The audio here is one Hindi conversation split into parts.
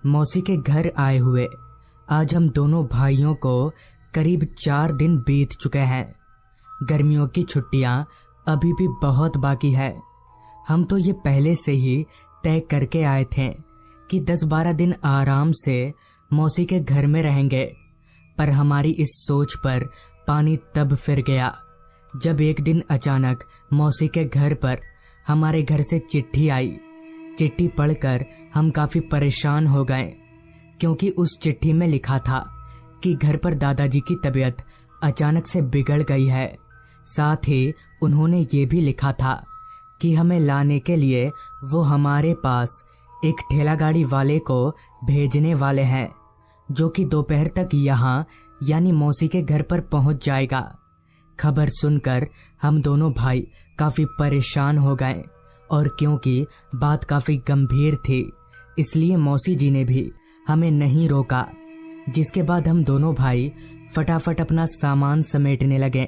मौसी के घर आए हुए आज हम दोनों भाइयों को करीब 4 दिन बीत चुके हैं। गर्मियों की छुट्टियां अभी भी बहुत बाकी है। हम तो ये पहले से ही तय करके आए थे कि 10-12 दिन आराम से मौसी के घर में रहेंगे, पर हमारी इस सोच पर पानी तब फिर गया जब एक दिन अचानक मौसी के घर पर हमारे घर से चिट्ठी आई। चिट्ठी पढ़कर हम काफ़ी परेशान हो गए, क्योंकि उस चिट्ठी में लिखा था कि घर पर दादाजी की तबीयत अचानक से बिगड़ गई है। साथ ही उन्होंने ये भी लिखा था कि हमें लाने के लिए वो हमारे पास एक ठेला गाड़ी वाले को भेजने वाले हैं, जो कि दोपहर तक यहाँ यानी मौसी के घर पर पहुँच जाएगा। खबर सुनकर हम दोनों भाई काफ़ी परेशान हो गए, और क्योंकि बात काफ़ी गंभीर थी इसलिए मौसी जी ने भी हमें नहीं रोका। जिसके बाद हम दोनों भाई फटाफट अपना सामान समेटने लगे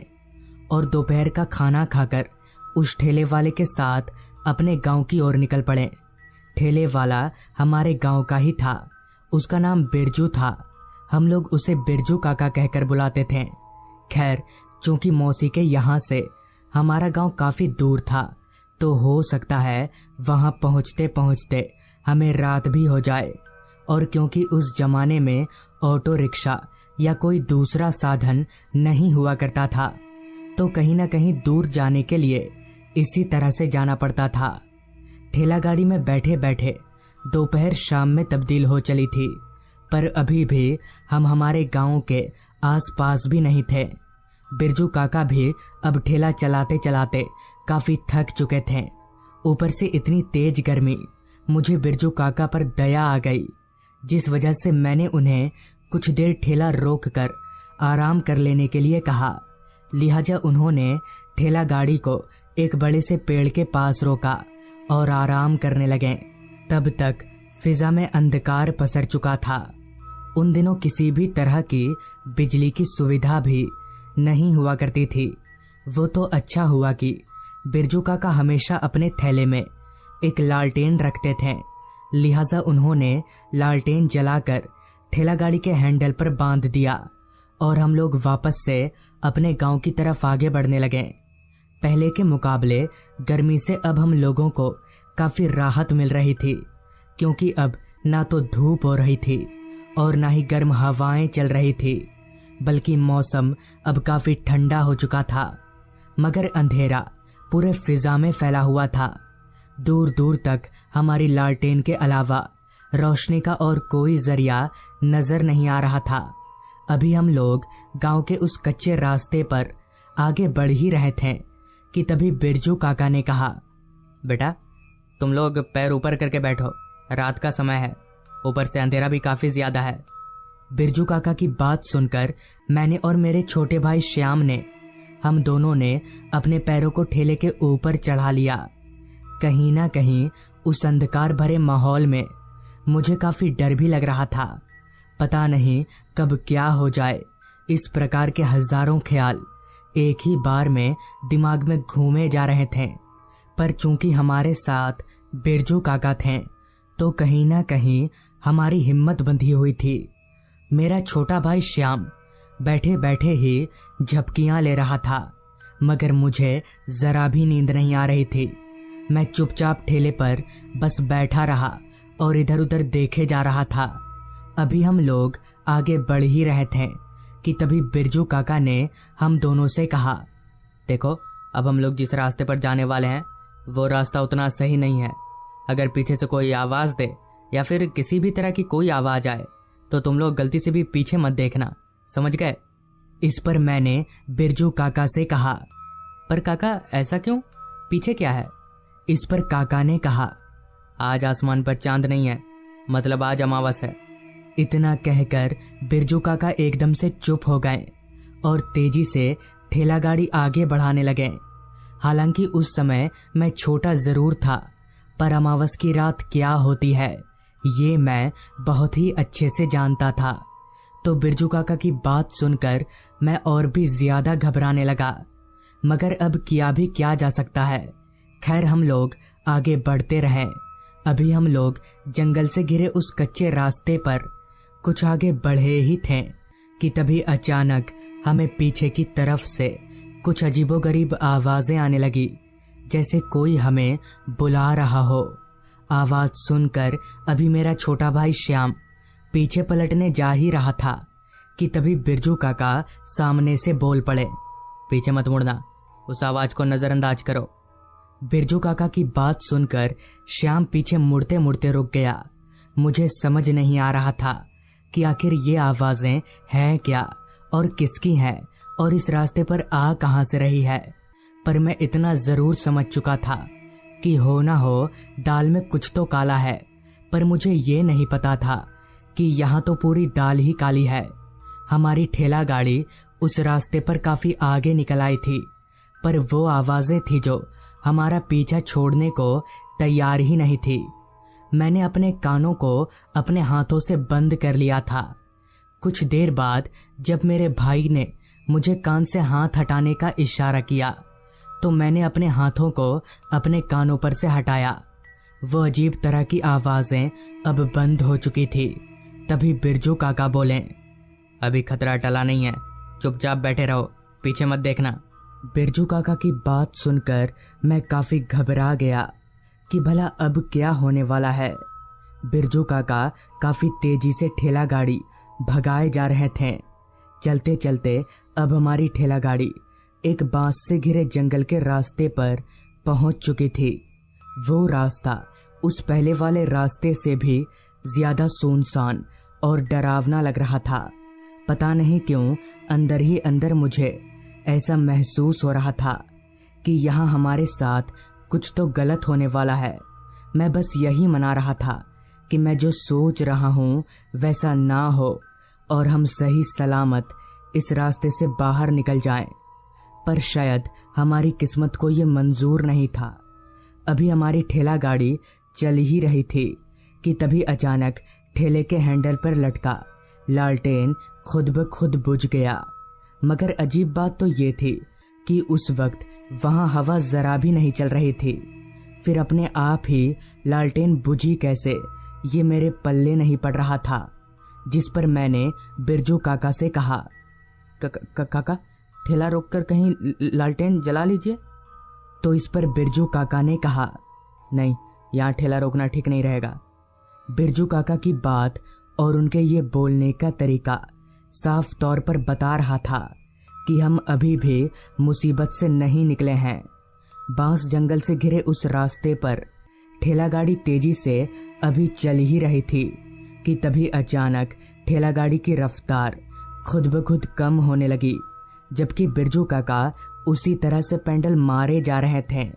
और दोपहर का खाना खाकर उस ठेले वाले के साथ अपने गांव की ओर निकल पड़े। ठेले वाला हमारे गांव का ही था। उसका नाम बिरजू था। हम लोग उसे बिरजू काका कहकर बुलाते थे। खैर, चूंकि मौसी के यहाँ से हमारा गांव काफ़ी दूर था, तो हो सकता है वहाँ पहुँचते पहुँचते हमें रात भी हो जाए। और क्योंकि उस जमाने में ऑटो रिक्शा या कोई दूसरा साधन नहीं हुआ करता था, तो कहीं ना कहीं दूर जाने के लिए इसी तरह से जाना पड़ता था। ठेला गाड़ी में बैठे बैठे दोपहर शाम में तब्दील हो चली थी, पर अभी भी हम हमारे गांव के आसपास भी नहीं थे। बिरजू काका भी अब ठेला चलाते चलाते काफ़ी थक चुके थे। ऊपर से इतनी तेज गर्मी, मुझे बिरजू काका पर दया आ गई, जिस वजह से मैंने उन्हें कुछ देर ठेला रोक कर आराम कर लेने के लिए कहा। लिहाजा उन्होंने ठेला गाड़ी को एक बड़े से पेड़ के पास रोका और आराम करने लगे। तब तक फिजा में अंधकार पसर चुका था। उन दिनों किसी भी तरह की बिजली की सुविधा भी नहीं हुआ करती थी। वो तो अच्छा हुआ कि बिरजू काका हमेशा अपने थैले में एक लालटेन रखते थे। लिहाजा उन्होंने लालटेन जलाकर ठेला गाड़ी के हैंडल पर बांध दिया और हम लोग वापस से अपने गांव की तरफ आगे बढ़ने लगे। पहले के मुकाबले गर्मी से अब हम लोगों को काफ़ी राहत मिल रही थी, क्योंकि अब ना तो धूप हो रही थी और ना ही गर्म हवाएं चल रही थी, बल्कि मौसम अब काफ़ी ठंडा हो चुका था। मगर अंधेरा पूरे फिजा में फैला हुआ था। दूर दूर तक हमारी लालटेन के अलावा रोशनी का और कोई जरिया नजर नहीं आ रहा था। अभी हम लोग गांव के उस कच्चे रास्ते पर आगे बढ़ ही रहे थे कि तभी बिरजू काका ने कहा, बेटा तुम लोग पैर ऊपर करके बैठो, रात का समय है, ऊपर से अंधेरा भी काफ़ी ज़्यादा है। बिरजू काका की बात सुनकर मैंने और मेरे छोटे भाई श्याम ने, हम दोनों ने अपने पैरों को ठेले के ऊपर चढ़ा लिया। कहीं ना कहीं उस अंधकार भरे माहौल में मुझे काफ़ी डर भी लग रहा था। पता नहीं कब क्या हो जाए। इस प्रकार के हजारों ख्याल एक ही बार में दिमाग में घूमे जा रहे थे। पर चूंकि हमारे साथ बिरजू काका थे, तो कहीं ना कहीं हमारी हिम्मत बंधी हुई थी। मेरा छोटा भाई श्याम बैठे बैठे ही झपकियां ले रहा था, मगर मुझे ज़रा भी नींद नहीं आ रही थी। मैं चुपचाप ठेले पर बस बैठा रहा और इधर उधर देखे जा रहा था। अभी हम लोग आगे बढ़ ही रहे थे कि तभी बिरजू काका ने हम दोनों से कहा, देखो अब हम लोग जिस रास्ते पर जाने वाले हैं वो रास्ता उतना सही नहीं है। अगर पीछे से कोई आवाज़ दे या फिर किसी भी तरह की कोई आवाज़ आए तो तुम लोग गलती से भी पीछे मत देखना, समझ गए। इस पर मैंने बिरजू काका से कहा, पर काका ऐसा क्यों, पीछे क्या है? इस पर काका ने कहा, आज आसमान पर चांद नहीं है, मतलब आज अमावस है। इतना कहकर बिरजू काका एकदम से चुप हो गए और तेजी से ठेला गाड़ी आगे बढ़ाने लगे। हालांकि उस समय मैं छोटा ज़रूर था, पर अमावस की रात क्या होती है ये मैं बहुत ही अच्छे से जानता था। तो बिरजू काका की बात सुनकर मैं और भी ज़्यादा घबराने लगा, मगर अब किया भी क्या जा सकता है। खैर हम लोग आगे बढ़ते रहें अभी हम लोग जंगल से घिरे उस कच्चे रास्ते पर कुछ आगे बढ़े ही थे कि तभी अचानक हमें पीछे की तरफ से कुछ अजीबोगरीब आवाजें आने लगी, जैसे कोई हमें बुला रहा हो। आवाज सुनकर अभी मेरा छोटा भाई श्याम पीछे पलटने जा ही रहा था कि तभी बिरजू काका सामने से बोल पड़े, पीछे मत मुड़ना, उस आवाज को नजरअंदाज करो। बिरजू काका की बात सुनकर श्याम पीछे मुड़ते मुड़ते रुक गया। मुझे समझ नहीं आ रहा था कि आखिर ये आवाजें हैं क्या और किसकी हैं और इस रास्ते पर आ कहां से रही है। पर मैं इतना जरूर समझ चुका था कि हो ना हो दाल में कुछ तो काला है, पर मुझे ये नहीं पता था कि यहाँ तो पूरी दाल ही काली है। हमारी ठेला गाड़ी उस रास्ते पर काफी आगे निकल आई थी, पर वो आवाजें थी जो हमारा पीछा छोड़ने को तैयार ही नहीं थी। मैंने अपने कानों को अपने हाथों से बंद कर लिया था। कुछ देर बाद जब मेरे भाई ने मुझे कान से हाथ हटाने का इशारा किया तो मैंने अपने हाथों को अपने कानों पर से हटाया। वो अजीब तरह की आवाजें अब बंद हो चुकी थी। तभी बिरजू काका बोले, अभी खतरा टला नहीं है, चुपचाप बैठे रहो, पीछे मत देखना। बिरजू काका की बात सुनकर मैं काफी घबरा गया कि भला अब क्या होने वाला है। बिरजू काका काफी तेजी से ठेला गाड़ी भगाए जा रहे थे। चलते चलते अब हमारी ठेला गाड़ी एक बांस से घिरे जंगल के रास्ते पर पहुंच चुकी थी। वो रास्ता उस पहले वाले रास्ते से भी ज्यादा सुनसान और डरावना लग रहा था। पता नहीं क्यों अंदर ही अंदर मुझे ऐसा महसूस हो रहा था कि यहाँ हमारे साथ कुछ तो गलत होने वाला है। मैं बस यही मना रहा था कि मैं जो सोच रहा हूँ वैसा ना हो और हम सही सलामत इस रास्ते से बाहर निकल जाएं। पर शायद हमारी किस्मत को ये मंजूर नहीं था। अभी हमारी ठेला गाड़ी चल ही रही थी कि तभी अचानक ठेले के हैंडल पर लटका लालटेन खुद ब खुद बुझ गया। मगर अजीब बात तो ये थी कि उस वक्त वहां हवा जरा भी नहीं चल रही थी। फिर अपने आप ही लालटेन बुझी कैसे, ये मेरे पल्ले नहीं पड़ रहा था। जिस पर मैंने बिरजू काका से कहा, काका ठेला रोककर कहीं लालटेन जला लीजिए। तो इस पर बिरजू काका ने कहा, नहीं, यहाँ ठेला रोकना ठीक नहीं रहेगा। बिरजू काका की बात और उनके ये बोलने का तरीका साफ तौर पर बता रहा था कि हम अभी भी मुसीबत से नहीं निकले हैं। बांस जंगल से घिरे उस रास्ते पर ठेला गाड़ी तेजी से अभी चल ही रही थी कि तभी अचानक ठेला गाड़ी की रफ्तार खुद ब खुद कम होने लगी, जबकि बिरजू काका उसी तरह से पेंडल मारे जा रहे थे।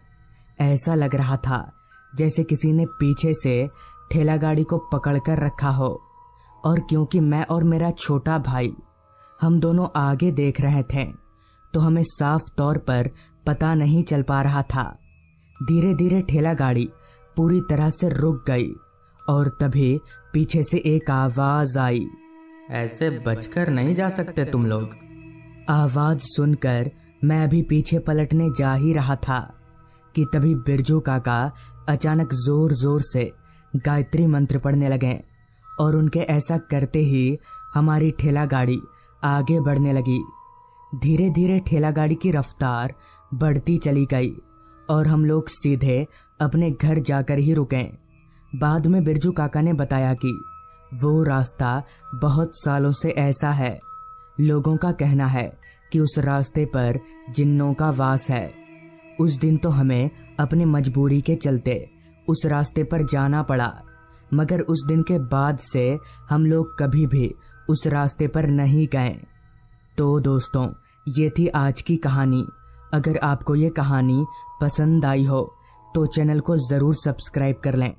ऐसा लग रहा था जैसे किसी ने पीछे से ठेला गाड़ी को पकड़कर रखा हो। और क्योंकि मैं और मेरा छोटा भाई हम दोनों आगे देख रहे थे तो हमें साफ तौर पर पता नहीं चल पा रहा था। धीरे धीरे ठेला गाड़ी पूरी तरह से रुक गई और तभी पीछे से एक आवाज आई, ऐसे बचकर नहीं जा सकते तुम लोग। आवाज सुनकर मैं अभी पीछे पलटने जा ही रहा था कि तभी बिरजू काका अचानक जोर जोर से गायत्री मंत्र पढ़ने लगे और उनके ऐसा करते ही हमारी ठेला गाड़ी आगे बढ़ने लगी। धीरे धीरे ठेला गाड़ी की रफ्तार बढ़ती चली गई और हम लोग सीधे अपने घर जाकर ही रुके। बाद में बिरजू काका ने बताया कि वो रास्ता बहुत सालों से ऐसा है। लोगों का कहना है कि उस रास्ते पर जिन्नों का वास है। उस दिन तो हमें अपनी मजबूरी के चलते उस रास्ते पर जाना पड़ा, मगर उस दिन के बाद से हम लोग कभी भी उस रास्ते पर नहीं गए। तो दोस्तों, ये थी आज की कहानी। अगर आपको ये कहानी पसंद आई हो तो चैनल को ज़रूर सब्सक्राइब कर लें।